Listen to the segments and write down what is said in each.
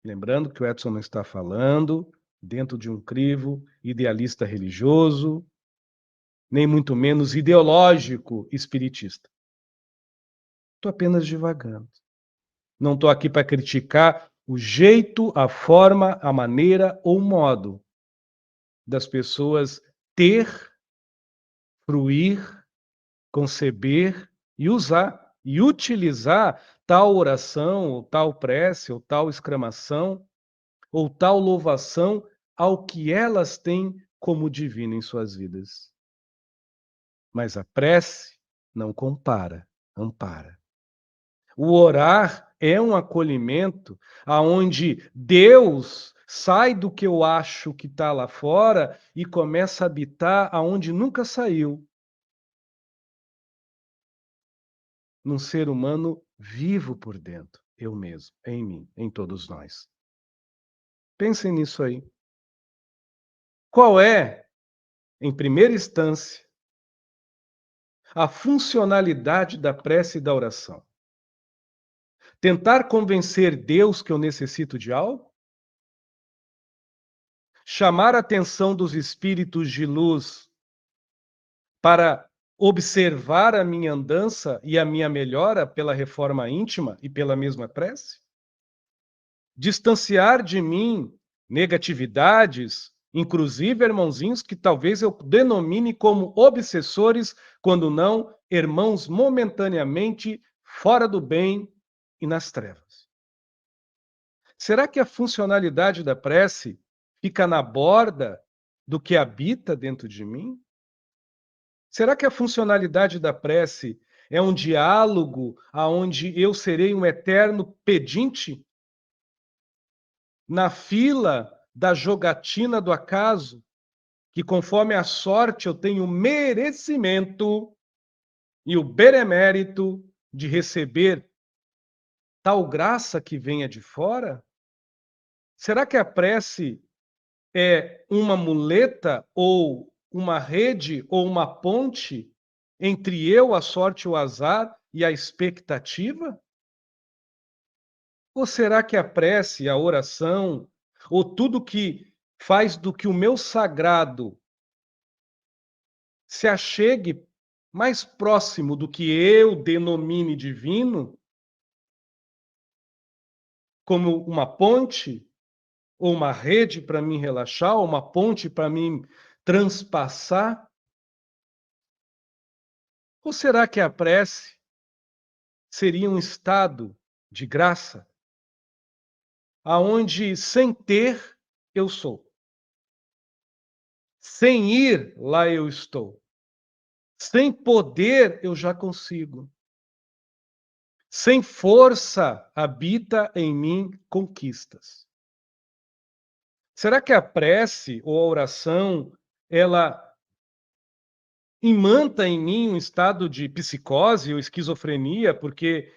Lembrando que o Edson não está falando dentro de um crivo idealista religioso, nem muito menos ideológico espiritista. Estou apenas divagando. Não estou aqui para criticar o jeito, a forma, a maneira ou o modo das pessoas ter, fruir, conceber e usar e utilizar tal oração, ou tal prece, ou tal exclamação, ou tal louvação ao que elas têm como divino em suas vidas. Mas a prece não compara, ampara. O orar é um acolhimento aonde Deus sai do que eu acho que está lá fora e começa a habitar aonde nunca saiu, num ser humano vivo por dentro, eu mesmo, em mim, em todos nós. Pensem nisso aí. Qual é, em primeira instância, a funcionalidade da prece e da oração? Tentar convencer Deus que eu necessito de algo? Chamar a atenção dos espíritos de luz para observar a minha andança e a minha melhora pela reforma íntima e pela mesma prece? Distanciar de mim negatividades, inclusive irmãozinhos que talvez eu denomine como obsessores, quando não irmãos momentaneamente fora do bem e nas trevas. Será que a funcionalidade da prece fica na borda do que habita dentro de mim? Será que a funcionalidade da prece é um diálogo aonde eu serei um eterno pedinte na fila da jogatina do acaso, que conforme a sorte eu tenho merecimento e o benemérito de receber tal graça que venha de fora? Será que a prece é uma muleta ou uma rede ou uma ponte entre eu, a sorte, o azar e a expectativa? Ou será que a prece, a oração, ou tudo que faz do que o meu sagrado se achegue mais próximo do que eu denomine divino, como uma ponte, ou uma rede para mim relaxar, ou uma ponte para mim transpassar? Ou será que a prece seria um estado de graça, aonde sem ter eu sou, sem ir lá eu estou, sem poder eu já consigo, sem força habita em mim conquistas? Será que a prece ou a oração ela imanta em mim um estado de psicose ou esquizofrenia, porque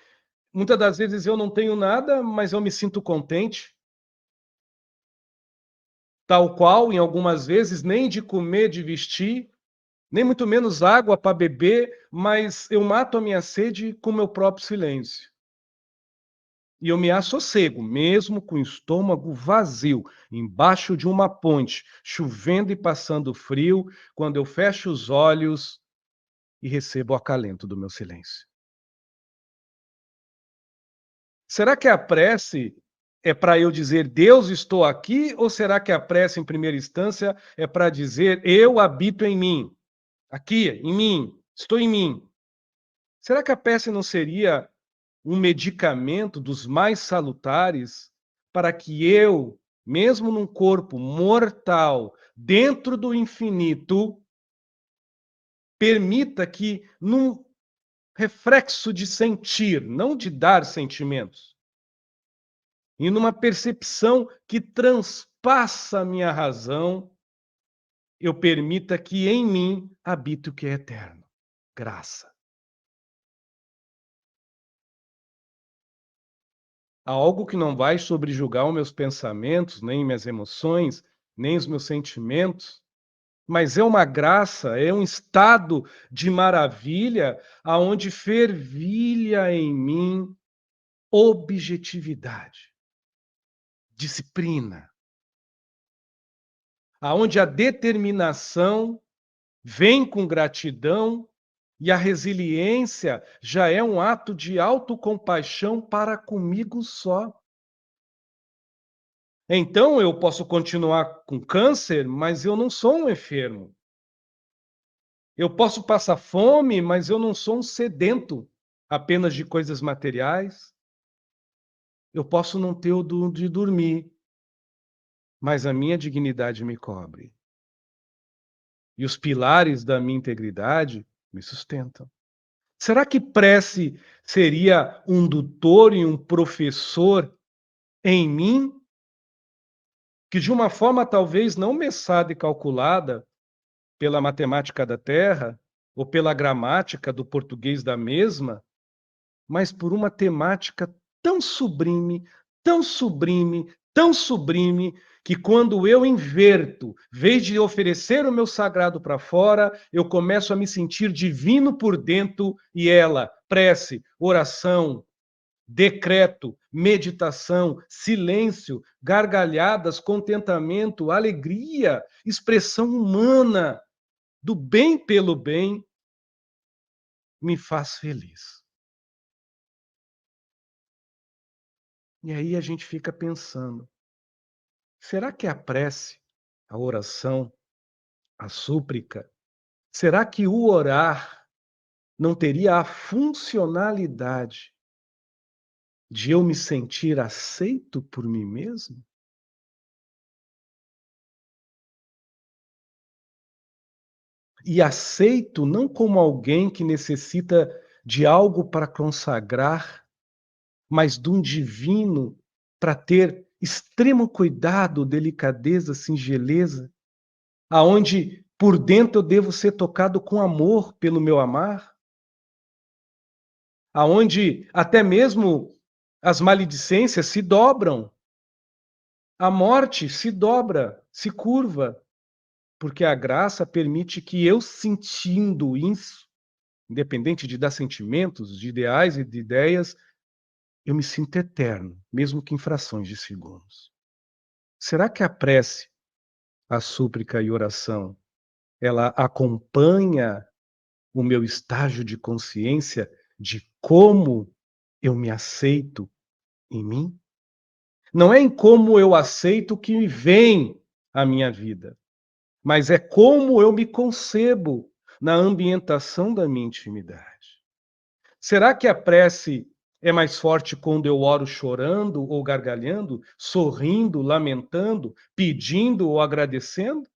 muitas das vezes eu não tenho nada, mas eu me sinto contente? Tal qual, em algumas vezes, nem de comer, de vestir, nem muito menos água para beber, mas eu mato a minha sede com meu próprio silêncio. E eu me assossego, mesmo com o estômago vazio, embaixo de uma ponte, chovendo e passando frio, quando eu fecho os olhos e recebo o acalento do meu silêncio. Será que a prece é para eu dizer Deus, estou aqui? Ou será que a prece, em primeira instância, é para dizer eu habito em mim? Aqui, em mim, estou em mim. Será que a prece não seria um medicamento dos mais salutares para que eu, mesmo num corpo mortal, dentro do infinito, permita que, num reflexo de sentir, não de dar sentimentos, e numa percepção que transpassa a minha razão, eu permita que em mim habite o que é eterno, graça. Há algo que não vai sobrejugar os meus pensamentos, nem minhas emoções, nem os meus sentimentos, mas é uma graça, é um estado de maravilha aonde fervilha em mim objetividade. disciplina, aonde a determinação vem com gratidão e a resiliência já é um ato de autocompaixão para comigo só. Então eu posso continuar com câncer, mas eu não sou um enfermo. Eu posso passar fome, mas eu não sou um sedento apenas de coisas materiais. Eu posso não ter o dom de dormir, mas a minha dignidade me cobre. E os pilares da minha integridade me sustentam. Será que prece seria um doutor e um professor em mim, que de uma forma talvez não mensada e calculada pela matemática da terra, ou pela gramática do português da mesma, mas por uma temática tão sublime, tão sublime, tão sublime, que quando eu inverto, vez de oferecer o meu sagrado para fora, eu começo a me sentir divino por dentro e ela, prece, oração, decreto, meditação, silêncio, gargalhadas, contentamento, alegria, expressão humana do bem pelo bem, me faz feliz. E aí a gente fica pensando, será que a prece, a oração, a súplica, será que o orar não teria a funcionalidade de eu me sentir aceito por mim mesmo? E aceito não como alguém que necessita de algo para consagrar, mas de um divino para ter extremo cuidado, delicadeza, singeleza, aonde por dentro eu devo ser tocado com amor pelo meu amar, aonde até mesmo as maledicências se dobram, a morte se dobra, se curva, porque a graça permite que eu sentindo isso, independente de dar sentimentos, de ideais e de ideias, eu me sinto eterno, mesmo que em frações de segundos. Será que a prece, a súplica e oração, ela acompanha o meu estágio de consciência de como eu me aceito em mim? Não é em como eu aceito que vem a minha vida, mas é como eu me concebo na ambientação da minha intimidade. Será que a prece é mais forte quando eu oro chorando ou gargalhando, sorrindo, lamentando, pedindo ou agradecendo?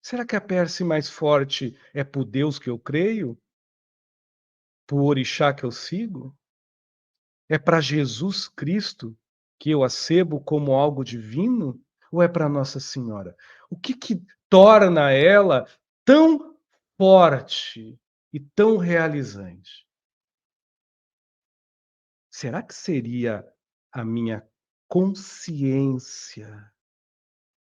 Será que a prece mais forte é por Deus que eu creio? Por orixá que eu sigo? É para Jesus Cristo que eu acebo como algo divino? Ou é para Nossa Senhora? O que torna ela tão forte e tão realizante? Será que seria a minha consciência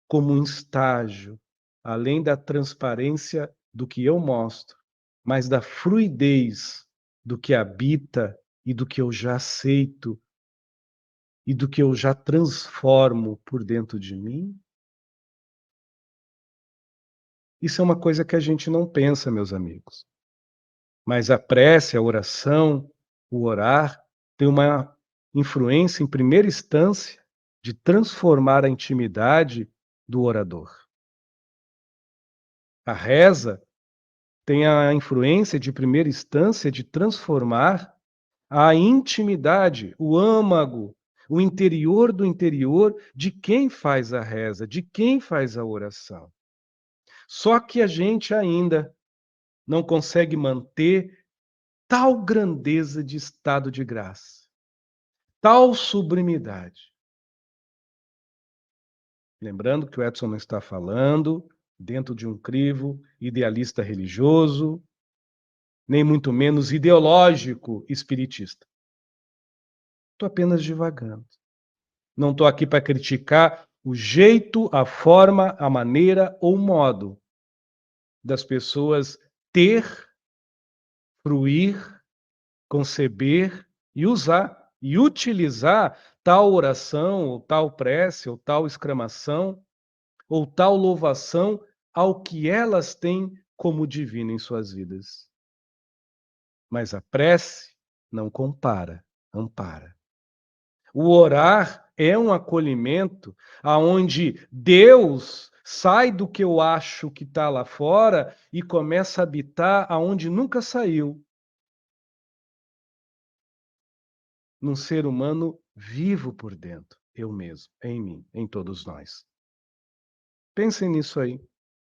como um estágio, além da transparência do que eu mostro, mas da fluidez do que habita e do que eu já aceito e do que eu já transformo por dentro de mim? Isso é uma coisa que a gente não pensa, meus amigos. Mas a prece, a oração, o orar, tem uma influência, em primeira instância, de transformar a intimidade do orador. A reza tem a influência, de primeira instância, de transformar a intimidade, o âmago, o interior do interior de quem faz a reza, de quem faz a oração. Só que a gente ainda não consegue manter tal grandeza de estado de graça, tal sublimidade. Lembrando que o Edson não está falando dentro de um crivo idealista religioso, nem muito menos ideológico espiritista. Estou apenas divagando. Não estou aqui para criticar o jeito, a forma, a maneira ou o modo das pessoas ter, fruir, conceber e usar e utilizar tal oração, ou tal prece, ou tal exclamação, ou tal louvação ao que elas têm como divino em suas vidas. Mas a prece não compara, ampara. O orar é um acolhimento aonde Deus sai do que eu acho que está lá fora e começa a habitar aonde nunca saiu, num ser humano vivo por dentro, eu mesmo, em mim, em todos nós. Pensem nisso aí.